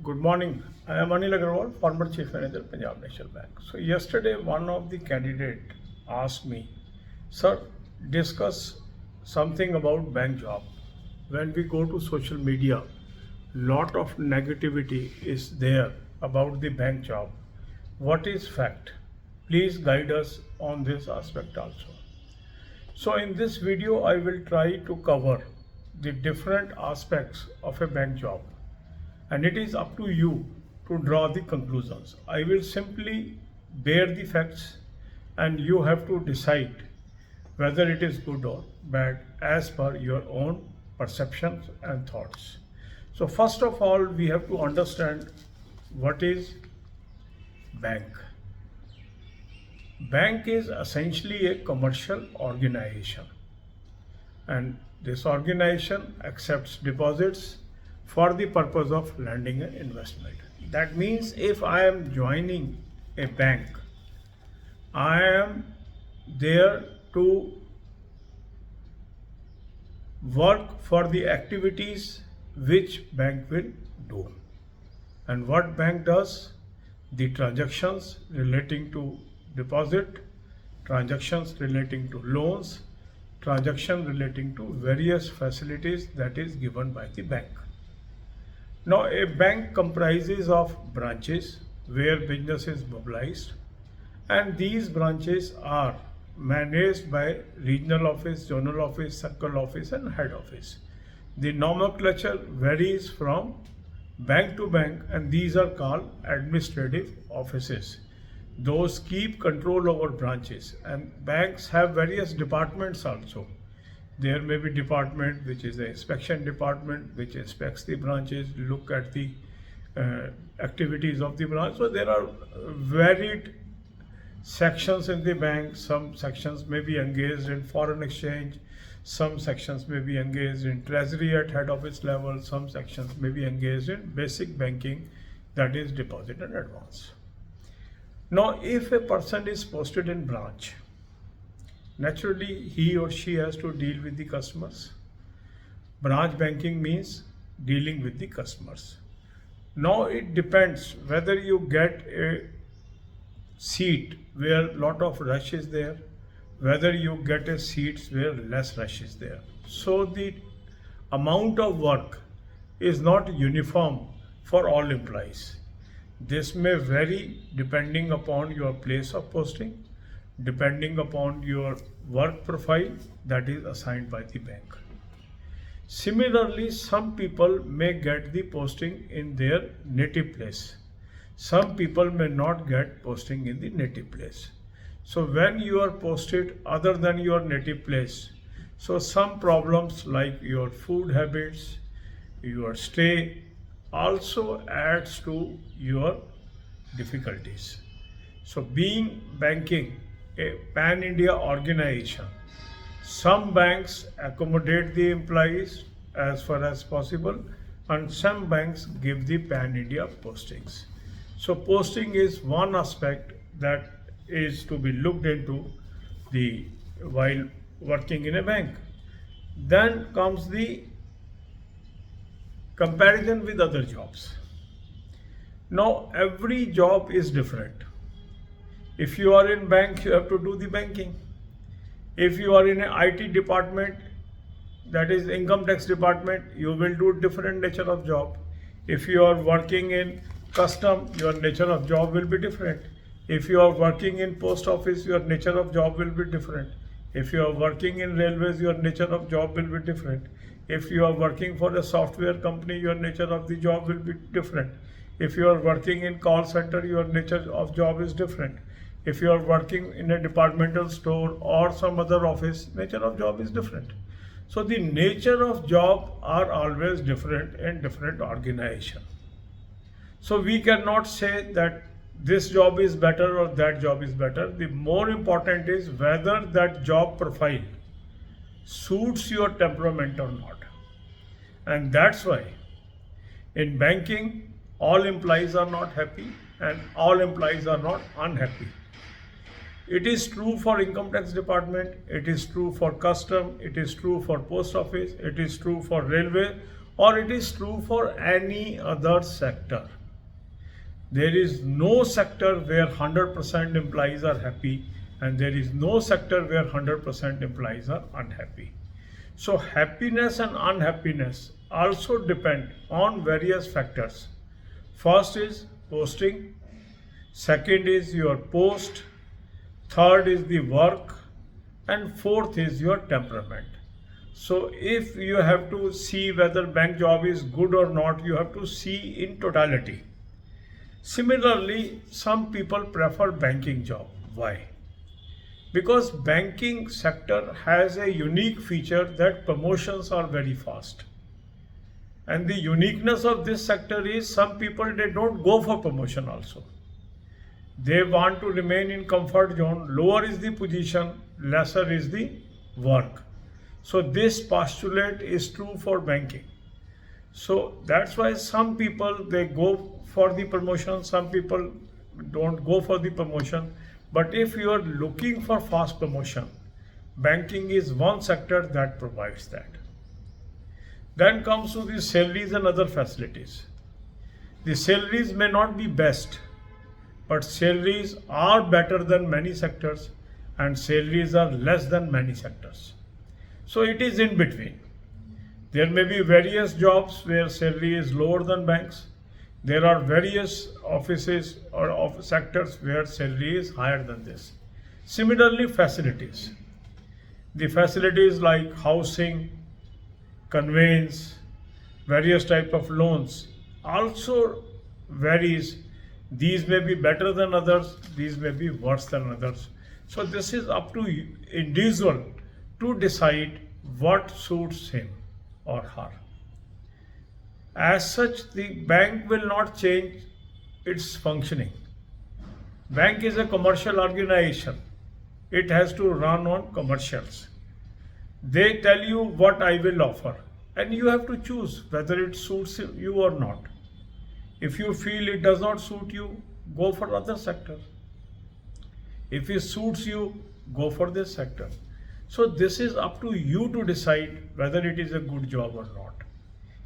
Good morning. I am Anil Agarwal, former Chief Manager, Punjab National Bank. So yesterday, one of the candidate asked me, "Sir, discuss something about bank job. When we go to social media, lot of negativity is there about the bank job. What is fact? Please guide us on this aspect also." So in this video, I will try to cover the different aspects of a bank job, and it is up to you to draw the conclusions. I will simply bear the facts and you have to decide whether it is good or bad as per your own perceptions and thoughts. So first of all, we have to understand what is bank. Bank is essentially a commercial organization, and this organization accepts deposits for the purpose of lending an investment. That means if I am joining a bank, I am there to work for the activities which bank will do. And what bank does? The transactions relating to deposit, transactions relating to loans, transaction relating to various facilities that is given by the bank. Now, a bank comprises of branches where business is mobilized, and these branches are managed by regional office, zonal office, circle office, and head office. The nomenclature varies from bank to bank, and these are called administrative offices. Those keep control over branches, and banks have various departments also. There may be department which is the inspection department, which inspects the branches, look at the activities of the branch. So there are varied sections in the bank. Some sections may be engaged in foreign exchange, some sections may be engaged in treasury at head office level, some sections may be engaged in basic banking, that is deposit and advance. Now, if a person is posted in branch, naturally he or she has to deal with the customers. Branch banking means dealing with the customers. Now it depends whether you get a seat where lot of rush is there, whether you get a seats where less rush is there. So the amount of work is not uniform for all employees. This may vary depending upon your place of posting, depending upon your work profile that is assigned by the bank. Similarly, some people may get the posting in their native place. Some people may not get posting in the native place. So when you are posted other than your native place, so some problems like your food habits, your stay also adds to your difficulties. So being banking a pan-India organization, some banks accommodate the employees as far as possible, and some banks give the pan-India postings. So posting is one aspect that is to be looked into while working in a bank. Then comes the comparison with other jobs. Now every job is different. If you are in bank, you have to do the banking. If you are in an IT department, that is income tax department, you will do different nature of job. If you are working in custom, your nature of job will be different. If you are working in post office, your nature of job will be different. If you are working in railways, your nature of job will be different. If you are working for a software company, your nature of the job will be different. If you are working in call center, your nature of job is different. If you are working in a departmental store or some other office, nature of job is different. So the nature of job are always different in different organization. So we cannot say that this job is better or that job is better. The more important is whether that job profile suits your temperament or not. And that's why in banking, all employees are not happy and all employees are not unhappy. It is true for income tax department, it is true for custom, it is true for post office, it is true for railway. or it is true for any other sector. There is no sector where 100% employees are happy, and there is no sector where 100% employees are unhappy. So happiness and unhappiness also depend on various factors. First is posting, second is your post, third is the work, and fourth is your temperament. So if you have to see whether bank job is good or not, you have to see in totality. Similarly, some people prefer banking job. Why? Because banking sector has a unique feature that promotions are very fast. And the uniqueness of this sector is some people, they don't go for promotion also. They want to remain in comfort zone. Lower is the position, lesser is the work. So this postulate is true for banking. So that's why some people, they go for the promotion, some people don't go for the promotion. But if you are looking for fast promotion, banking is one sector that provides that. Then comes to the salaries and other facilities. The salaries may not be best, but salaries are better than many sectors, and salaries are less than many sectors. So it is in between. There may be various jobs where salary is lower than banks. There are various offices or sectors where salary is higher than this. Similarly, facilities. The facilities like housing, conveyance, various type of loans also varies. These may be better than others, these may be worse than others. So this is up to individual to decide what suits him or her. As such, the bank will not change its functioning. Bank is a commercial organization. It has to run on commercials. They tell you what I will offer, and you have to choose whether it suits you or not. If you feel it does not suit you, go for other sector. If it suits you, go for this sector. So this is up to you to decide whether it is a good job or not.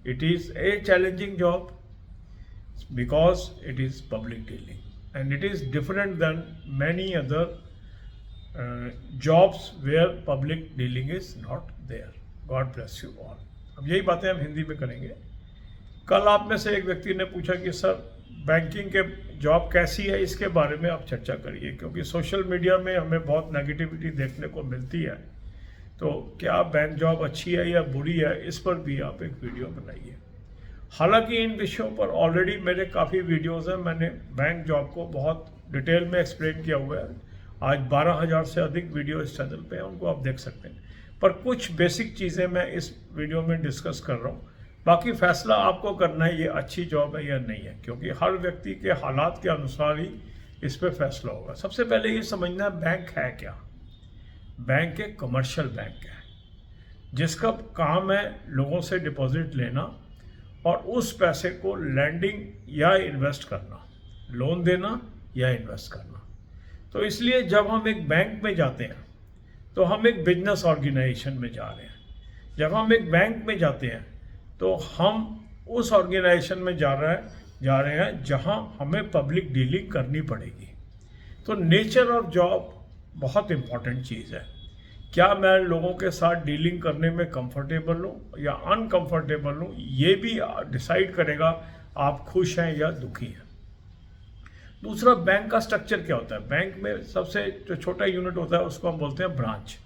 It is a challenging job because it is public dealing, and it is different than many other jobs where public dealing is not there. God bless you all. अब यही बातें हम हिंदी में करेंगे. कल आप में से एक व्यक्ति ने पूछा कि सर बैंकिंग के जॉब कैसी है, इसके बारे में आप चर्चा करिए, क्योंकि सोशल मीडिया में हमें बहुत नेगेटिविटी देखने को मिलती है. तो क्या बैंक जॉब अच्छी है या बुरी है, इस पर भी आप एक वीडियो बनाइए. हालांकि इन विषयों पर ऑलरेडी मेरे काफ़ी वीडियोस हैं. मैंने बैंक जॉब को बहुत डिटेल में एक्सप्लेन किया हुआ है. आज 12,000 से अधिक वीडियो इस चैनल पे हैं, उनको आप देख सकते हैं. पर कुछ बेसिक चीज़ें मैं इस वीडियो में डिस्कस कर रहा हूँ. बाकी फैसला आपको करना है ये अच्छी जॉब है या नहीं है, क्योंकि हर व्यक्ति के हालात के अनुसार ही इस पर फैसला होगा. सबसे पहले ये समझना है बैंक है क्या. बैंक एक कमर्शियल बैंक है जिसका काम है लोगों से डिपॉजिट लेना और उस पैसे को लैंडिंग या इन्वेस्ट करना, लोन देना या इन्वेस्ट करना. तो इसलिए जब हम एक बैंक में जाते हैं तो हम एक बिजनेस ऑर्गेनाइजेशन में जा रहे हैं. जब हम एक बैंक में जाते हैं तो हम उस ऑर्गेनाइजेशन में जा रहे हैं जहां हमें पब्लिक डीलिंग करनी पड़ेगी. तो नेचर ऑफ जॉब बहुत इम्पॉर्टेंट चीज़ है. क्या मैं लोगों के साथ डीलिंग करने में कंफर्टेबल हूँ या अनकंफर्टेबल हूँ, ये भी डिसाइड करेगा आप खुश हैं या दुखी हैं. दूसरा, बैंक का स्ट्रक्चर क्या होता है. बैंक में सबसे जो छोटा यूनिट होता है उसको हम बोलते हैं ब्रांच,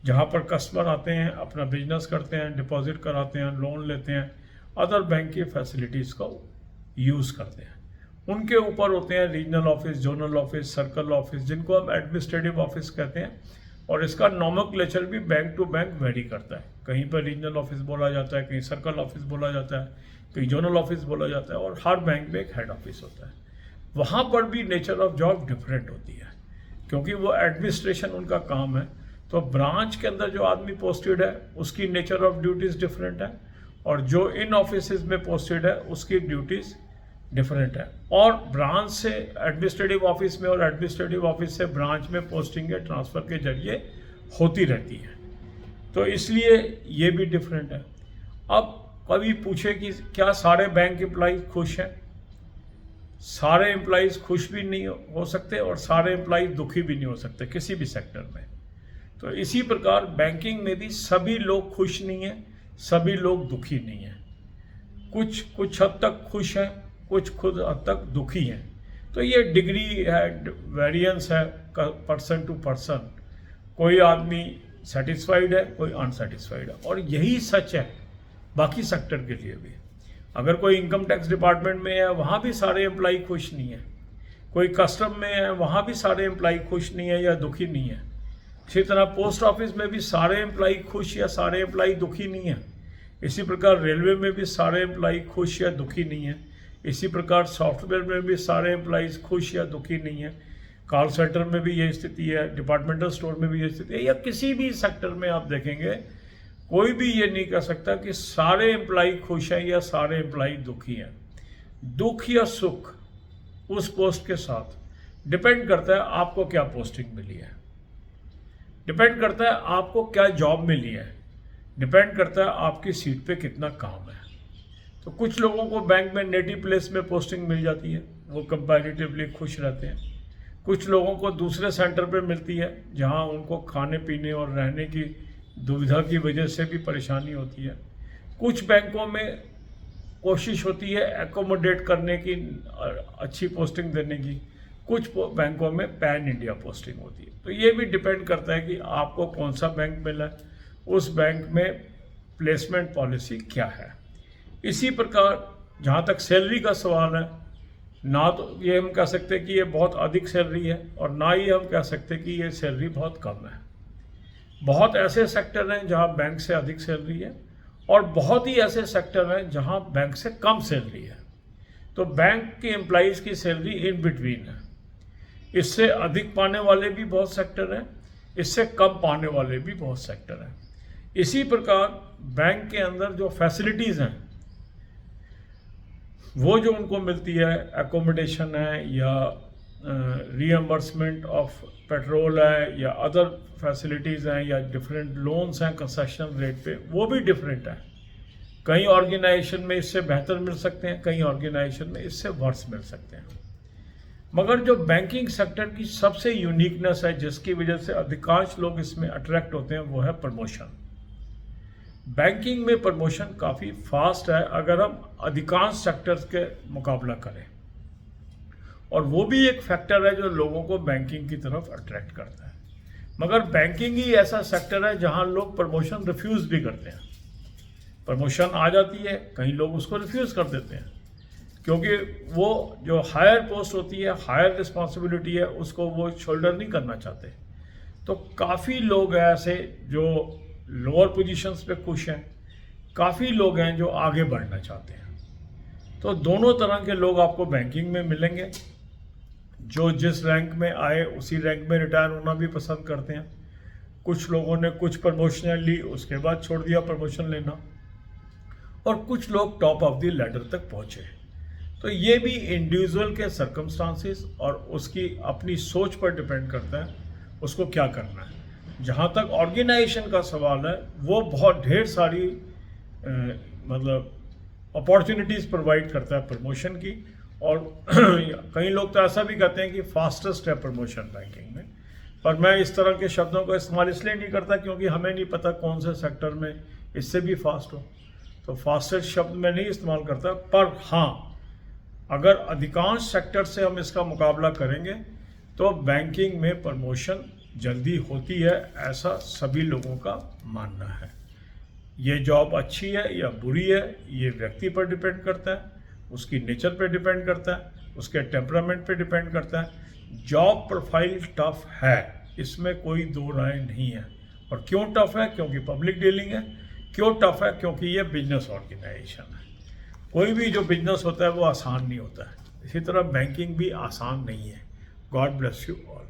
जहाँ पर कस्टमर आते हैं, अपना बिजनेस करते हैं, डिपॉजिट कराते हैं, लोन लेते हैं, अदर बैंक की फैसिलिटीज़ को यूज़ करते हैं. उनके ऊपर होते हैं regional office, zonal office, circle office, जिनको हम एडमिनिस्ट्रेटिव ऑफिस कहते हैं. और इसका नॉमेनक्लेचर भी बैंक टू बैंक वेरी करता है. कहीं पर रीजनल ऑफिस बोला जाता है, कहीं सर्कल ऑफिस बोला जाता है, कहीं जोनल ऑफिस बोला जाता है, और हर बैंक में एक हेड ऑफिस होता है. वहाँ पर भी नेचर ऑफ जॉब डिफरेंट होती है क्योंकि वो एडमिनिस्ट्रेशन उनका काम है. तो ब्रांच के अंदर जो आदमी पोस्टेड है उसकी नेचर ऑफ ड्यूटीज़ डिफरेंट है, और जो इन ऑफिस में पोस्टेड है उसकी ड्यूटीज़ डिफरेंट है. और ब्रांच से एडमिनिस्ट्रेटिव ऑफिस में और एडमिनिस्ट्रेटिव ऑफिस से ब्रांच में पोस्टिंग के ट्रांसफ़र के जरिए होती रहती है. तो इसलिए ये भी डिफरेंट है. अब कभी पूछे कि क्या सारे बैंक एम्प्लॉइज खुश हैं? सारे एम्प्लॉइज खुश भी नहीं हो सकते और सारे एम्प्लॉइज दुखी भी नहीं हो सकते किसी भी सेक्टर में। तो इसी प्रकार बैंकिंग में भी सभी लोग खुश नहीं हैं, सभी लोग दुखी नहीं हैं। कुछ हद तक खुश हैं, कुछ खुद हद तक दुखी हैं। तो ये डिग्री है, वेरिएंस है पर्सन टू पर्सन। कोई आदमी सेटिस्फाइड है, कोई अनसेटिस्फाइड है, और यही सच है बाकी सेक्टर के लिए भी। अगर कोई इनकम टैक्स डिपार्टमेंट में है, वहाँ भी सारे एम्प्लॉय खुश नहीं है। कोई कस्टम में है, वहाँ भी सारे एम्प्लॉय खुश नहीं है या दुखी नहीं है। इसी तरह पोस्ट ऑफिस में भी सारे एम्प्लॉय खुश या सारे एम्प्लॉय दुखी नहीं है। इसी प्रकार रेलवे में भी सारे एम्प्लॉय खुश या दुखी नहीं है। इसी प्रकार सॉफ्टवेयर में भी सारे एम्प्लॉयज़ खुश या दुखी नहीं है। कॉल सेंटर में भी यही स्थिति है, डिपार्टमेंटल स्टोर में भी यही स्थिति है, या किसी भी सेक्टर में आप देखेंगे कोई भी ये नहीं कह सकता कि सारे एम्प्लॉय खुश हैं या सारे एम्प्लॉय दुखी हैं। दुख या सुख उस पोस्ट के साथ डिपेंड करता है आपको क्या पोस्टिंग मिली है, डिपेंड करता है आपको क्या जॉब मिली है, डिपेंड करता है आपकी सीट पे कितना काम है। तो कुछ लोगों को बैंक में नेटिव प्लेस में पोस्टिंग मिल जाती है, वो कंपैरेटिवली खुश रहते हैं। कुछ लोगों को दूसरे सेंटर पे मिलती है जहां उनको खाने पीने और रहने की दुविधा की वजह से भी परेशानी होती है। कुछ बैंकों में कोशिश होती है एकोमोडेट करने की, अच्छी पोस्टिंग देने की। कुछ बैंकों में पैन इंडिया पोस्टिंग होती है। तो ये भी डिपेंड करता है कि आपको कौन सा बैंक मिला है, उस बैंक में प्लेसमेंट पॉलिसी क्या है। इसी प्रकार जहाँ तक सैलरी का सवाल है, ना तो ये हम कह सकते कि ये बहुत अधिक सैलरी है और ना ही हम कह सकते कि ये सैलरी बहुत कम है। बहुत ऐसे सेक्टर हैं जहाँ बैंक से अधिक सैलरी है और बहुत ही ऐसे सेक्टर हैं जहाँ बैंक से कम सैलरी है। तो बैंक के एम्प्लॉइज़ की सैलरी इन बिटवीन है। इससे अधिक पाने वाले भी बहुत सेक्टर हैं, इससे कम पाने वाले भी बहुत सेक्टर हैं। इसी प्रकार बैंक के अंदर जो फैसिलिटीज़ हैं वो जो उनको मिलती है, एकोमोडेशन है या रीएम्बर्समेंट ऑफ पेट्रोल है या अदर फैसिलिटीज़ हैं या डिफरेंट लोन्स हैं कंसेशन रेट पे, वो भी डिफरेंट है। कई ऑर्गेनाइजेशन में इससे बेहतर मिल सकते हैं, कई ऑर्गेनाइजेशन में इससे वर्स मिल सकते हैं। मगर जो बैंकिंग सेक्टर की सबसे यूनिकनेस है, जिसकी वजह से अधिकांश लोग इसमें अट्रैक्ट होते हैं, वो है प्रमोशन। बैंकिंग में प्रमोशन काफ़ी फास्ट है अगर हम अधिकांश सेक्टर्स के मुकाबला करें, और वो भी एक फैक्टर है जो लोगों को बैंकिंग की तरफ अट्रैक्ट करता है। मगर बैंकिंग ही ऐसा सेक्टर है जहां लोग प्रमोशन रिफ्यूज़ भी करते हैं। प्रमोशन आ जाती है, कई लोग उसको रिफ्यूज़ कर देते हैं क्योंकि वो जो हायर पोस्ट होती है, हायर रिस्पॉन्सिबिलिटी है, उसको वो शोल्डर नहीं करना चाहते। तो काफ़ी लोग हैं ऐसे जो लोअर पोजीशंस पे खुश हैं, काफ़ी लोग हैं जो आगे बढ़ना चाहते हैं। तो दोनों तरह के लोग आपको बैंकिंग में मिलेंगे। जो जिस रैंक में आए उसी रैंक में रिटायर होना भी पसंद करते हैं। कुछ लोगों ने कुछ प्रमोशन ली, उसके बाद छोड़ दिया प्रमोशन लेना, और कुछ लोग टॉप ऑफ द लैडर तक पहुँचे। तो ये भी इंडिविजुअल के सर्कमस्टांसिस और उसकी अपनी सोच पर डिपेंड करता है उसको क्या करना है। जहाँ तक ऑर्गेनाइजेशन का सवाल है, वो बहुत ढेर सारी मतलब अपॉर्चुनिटीज़ प्रोवाइड करता है प्रमोशन की, और कई लोग तो ऐसा भी कहते हैं कि फास्टेस्ट है प्रमोशन बैंकिंग में। पर मैं इस तरह के शब्दों का इस्तेमाल इसलिए नहीं करता क्योंकि हमें नहीं पता कौन से सेक्टर में इससे भी फास्ट हो, तो फास्टेस्ट शब्द मैं नहीं इस्तेमाल करता। पर हाँ, अगर अधिकांश सेक्टर से हम इसका मुकाबला करेंगे तो बैंकिंग में प्रमोशन जल्दी होती है, ऐसा सभी लोगों का मानना है। ये जॉब अच्छी है या बुरी है, ये व्यक्ति पर डिपेंड करता है, उसकी नेचर पे डिपेंड करता है, उसके टेम्परामेंट पे डिपेंड करता है। जॉब प्रोफाइल टफ है, इसमें कोई दो राय नहीं है। और क्यों टफ है? क्योंकि पब्लिक डीलिंग है। क्यों टफ है? क्योंकि ये बिजनेस ऑर्गेनाइजेशन है। कोई भी जो बिजनेस होता है वो आसान नहीं होता है। इसी तरह बैंकिंग भी आसान नहीं है। God bless you all.